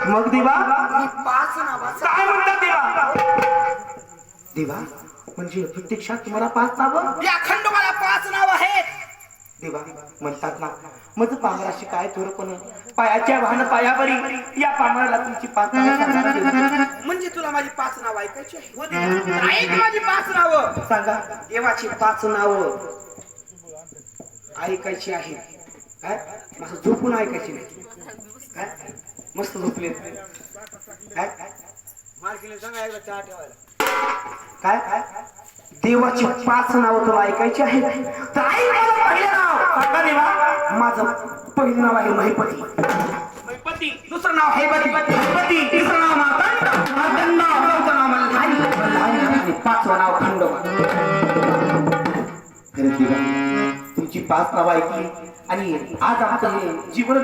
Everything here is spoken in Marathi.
मग देवा मी 5 नावाचा काय म्हणतात देवा? देवा म्हणजे प्रत्यक्षात तुम्हाला 5 नावं? या खंडोबाला 5 नाव आहेत. देवा म्हणतात ना मग पामराशी काय थोरपण पायाच्या वाहन पायावरी या पामराला तुमची 5 नावं सांगा देवा. म्हणजे तुला माझी 5 नाव ऐकायची आहे? हो देवा, ऐक माझी 5 नाव. सांगा. देवाची 5 नाव ऐकायची आहे. काय माझं झोपून ऐकायची नाही. काय मस्त झोपले. काय काय काय देवाची 5 नाव तुला ऐकायची आहे तर ऐक माझं पहिलं नाव. सांगा देवा. माझं पहिलं नाव आहे महिपती. महिपती. दुसरं नाव हैबती. महिपती. तिसरं नाव मातंड. मातंड. चौथं नाव मल्हारी. मल्हारी. आणि 5वं नाव खंडोबा. खरंच देवा तुमची 5 नावं ऐकली आणि आज आमचं हे जीवन